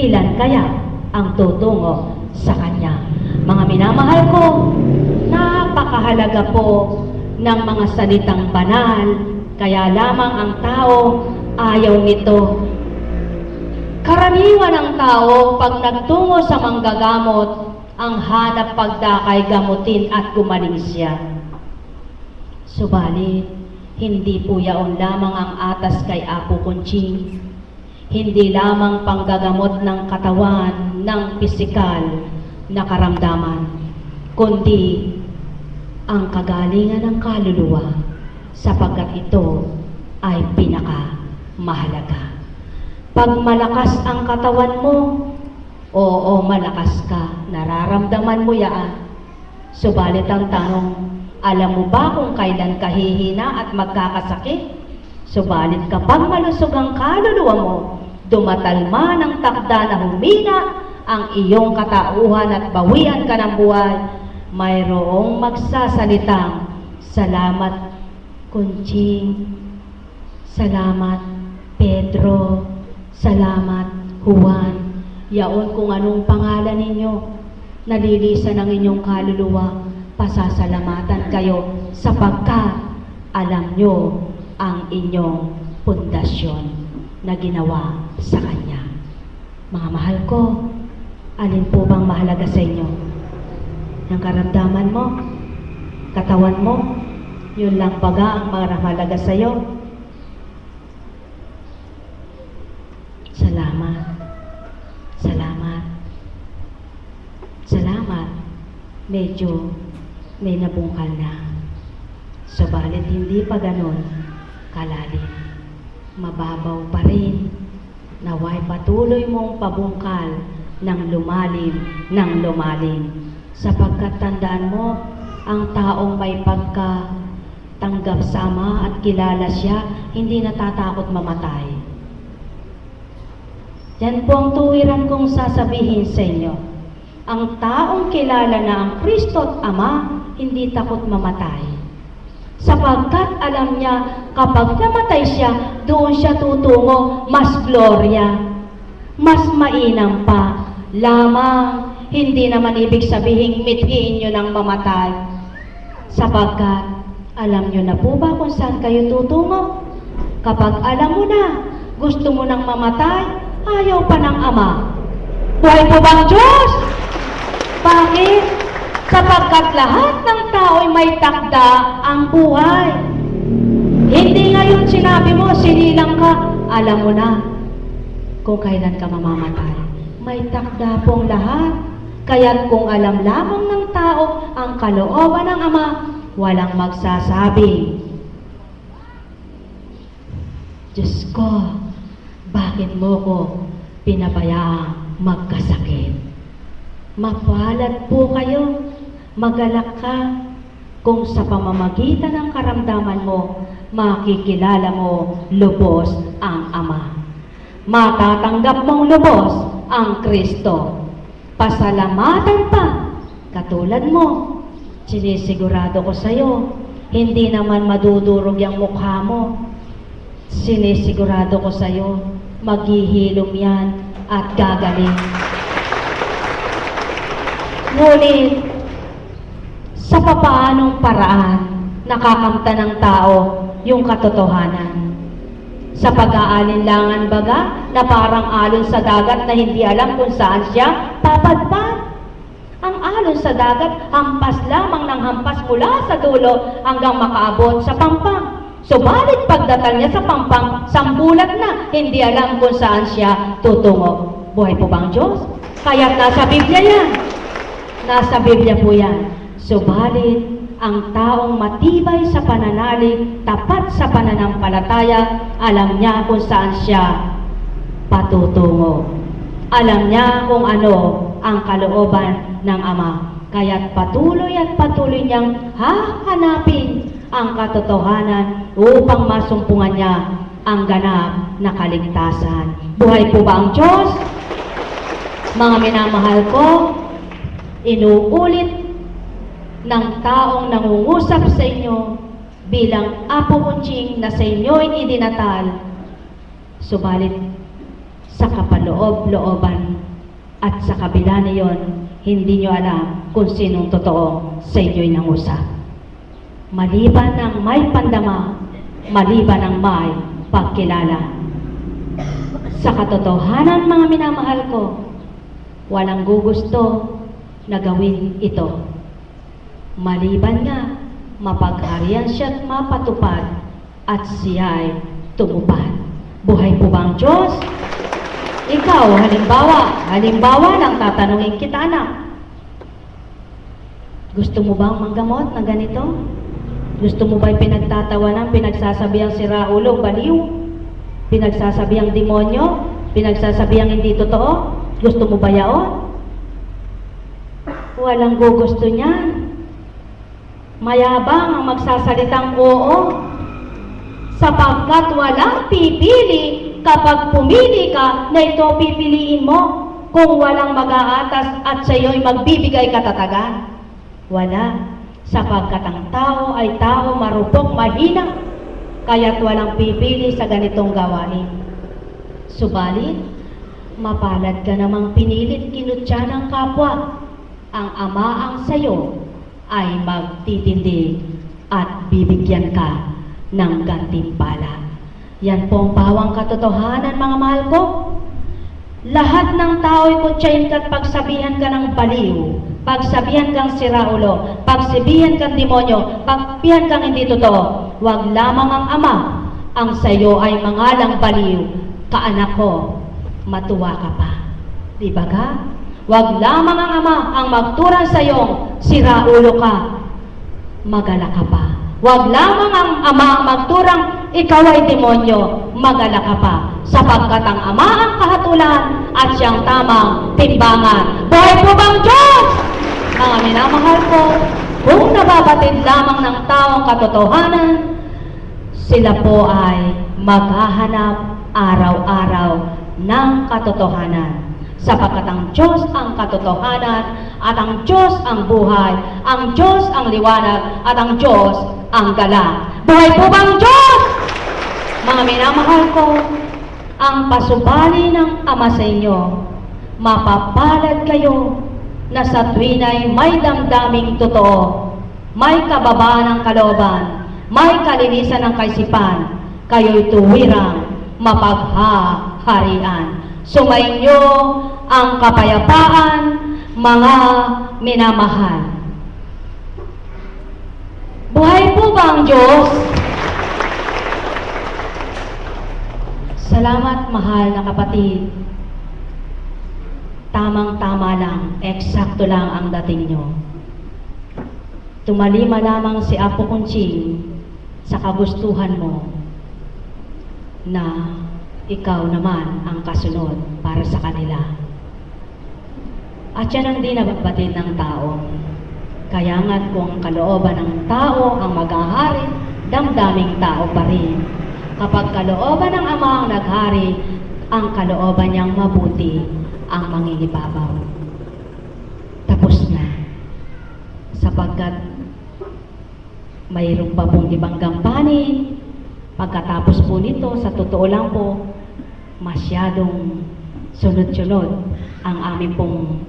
ilan kaya ang tutungo sa Kanya? Mga minamahal ko, napakahalaga po ng mga salitang banal, kaya lamang ang tao ayaw nito. Karaniwan ng tao pag nagtungo sa manggagamot, ang hanap pagdakay gamutin at gumaling siya. Subalit, hindi po yaon lamang ang atas kay Apo Kunching. Hindi lamang panggagamot ng katawan, ng pisikal na karamdaman, kundi ang kagalingan ng kaluluwa, sapagkat ito ay pinakamahalaga. Pag malakas ang katawan mo, oo, malakas ka, nararamdaman mo yan. Subalit ang tanong, alam mo ba kung kailan ka hihina at magkakasakit? Subalit kapag malusog ang kaluluwa mo, dumatalma ng takda na humina ang iyong katauhan at bawian ka ng buhay, mayroong magsasalitang, salamat Kunching, salamat Pedro, salamat Juan, yaon kung anong pangalan ninyo, nalilisan ang inyong kaluluwa, pasasalamatan kayo sapagkat alam nyo ang inyong pundasyon na ginawa sa Kanya. Mga mahal ko, alin po bang mahalaga sa inyo? Yung karamdaman mo, katawan mo, yun lang baga ang mahalaga sa iyo? Salamat. Salamat. Salamat. Medyo may nabungkal na. Subalit hindi pa ganon kalalim. Mababaw pa rin. Naway patuloy mong pabungkal ng lumalim, sapagkat tandaan mo, ang taong may pagkatanggap sa Ama at kilala siya, hindi natatakot mamatay. Yan po ang tuwiran kong sasabihin sa inyo. Ang taong kilala na ang Kristo at Ama, hindi takot mamatay. Sapagkat alam niya, kapag namatay siya, doon siya tutungo, mas glorya, mas mainam pa. Lamang, hindi naman ibig sabihin mithiin nyo ng mamatay. Sapagkat, alam nyo na po ba kung saan kayo tutungo? Kapag alam mo na, gusto mo nang mamatay, ayaw pa ng Ama. Buhay po bang Diyos? Bakit? Sapagkat lahat ng tao'y may takda ang buhay. Hindi ngayon sinabi mo, sinilang ka, alam mo na kung kailan ka mamamatay. May takda pong lahat. Kaya't kung alam lamang ng tao ang kalooban ng Ama, walang magsasabi, Diyos ko, bakit mo ko pinabayaang magkasakit? Mapalad po kayo, magalak ka, kung sa pamamagitan ng karamdaman mo, makikilala mo lubos ang Ama. Matatanggap mong lubos ang Kristo. Pasalamatan pa, katulad mo. Sinisigurado ko sa iyo, hindi naman madudurog yung mukha mo. Sinisigurado ko sa iyo, maghihilom yan at gagaling. Ngunit, sa papaanong paraan nakakamta ng tao yung katotohanan? Sa pag-aalinlangan baga na parang alon sa dagat na hindi alam kung saan siya papadpad? Ang alon sa dagat, hampas lamang ng hampas mula sa dulo hanggang makaabot sa pampang. Subalit pagdatal niya sa pampang, sambulat na, hindi alam kung saan siya tutungo. Buhay po bang Diyos? Kaya't nasa Biblia yan. Nasa Biblia po yan. Subalit, ang taong matibay sa pananalig, tapat sa pananampalataya, alam niya kung saan siya patutungo. Alam niya kung ano ang kalooban ng Ama. Kaya't patuloy at patuloy niyang hahanapin ang katotohanan upang masumpungan niya ang ganap na kaligtasan. Buhay po ba ang Diyos? Mga minamahal ko, inuulit ng taong nangungusap sa inyo bilang Apo Kunching na sa inyo'y idinatal. Subalit, sa kapaloob-looban at sa kabila niyon, hindi nyo alam kung sinong totoo sa inyo'y nangusap. Maliban ng may pandama, maliban ng may pagkilala. Sa katotohanan, mga minamahal ko, walang gugusto na gawin ito. Maliban nga, mapagharian siya't mapatupad at siya'y tumupad. Buhay po ba ang Diyos? Ikaw, halimbawa lang tatanungin kita, anak. Gusto mo bang manggamot na ganito? Gusto mo ba'y pinagtatawanan, pinagsasabihan si Raulo, baliw? Pinagsasabihang demonyo? Pinagsasabihang hindi totoo? Gusto mo ba yaon? Walang gugusto niyan. Mayabang ang magsasalitang oo, sapagkat walang pipili kapag pumili ka na ito pipiliin mo kung walang mag-aatas at sa iyo'y magbibigay katatagan. Wala, sapagkat ang tao ay tao marupok, mahina, kaya't walang pipili sa ganitong gawain. Subalit, mapalad ka namang pinilit kinutya ng kapwa. Ang Ama ang sayo ay magtitindig at bibigyan ka ng gantimpala. Yan po ang pawang katotohanan, mga mahal ko. Lahat ng tao'y kutsayin ka't pagsabihan ka ng baliw, pagsabihan kang siraulo, pagsabihan kang demonyo, pagsabihan kang hindi totoo. Huwag lamang ang Ama ang sayo ay mangalang baliw. Kaanak ko, matuwa ka pa. Di ba ka? Huwag lamang ang Ama ang magturan sa iyong siraulo ka, magala ka pa. Huwag lamang ang Ama ang magturang ikaw ay demonyo, magala ka pa. Sapagkat ang Ama ang kahatulan at siyang tamang timbangan. Buhay po bang Diyos? Mga minamahal ko, kung nababatid lamang ng taong katotohanan, sila po ay maghahanap araw-araw ng katotohanan. Sapagkat ang Diyos ang katotohanan at ang Diyos ang buhay, ang Diyos ang liwanag at ang Diyos ang galang. Buhay po bang Diyos? Mga minamahal ko, ang pasubali ng Ama sa inyo, mapapalad kayo na sa tuwin ay may damdaming totoo, may kababaan ng kalooban, may kalinisan ng kaisipan, kayo'y tuwirang mapaghaharian. Sumainyo ang kapayapaan, mga minamahal. Buhay po ba ang Diyos? Salamat, mahal na kapatid. Tamang-tama lang, eksakto lang ang dating nyo. Tumalima lamang si Apo Kunching sa kagustuhan mo na ikaw naman ang kasunod para sa kanila. At yan ang di nababatid ng tao. Kaya nga't kung ang kalooban ng tao ang mag-ahari, damdaming tao pa rin. Kapag kalooban ng Ama ang naghari, ang kalooban niyang mabuti ang mangingibabaw. Tapos na. Sapagkat mayroon pa pong ibang gampanin. Pagkatapos po nito, sa totoo lang po, masyadong sunod-sunod ang aming pong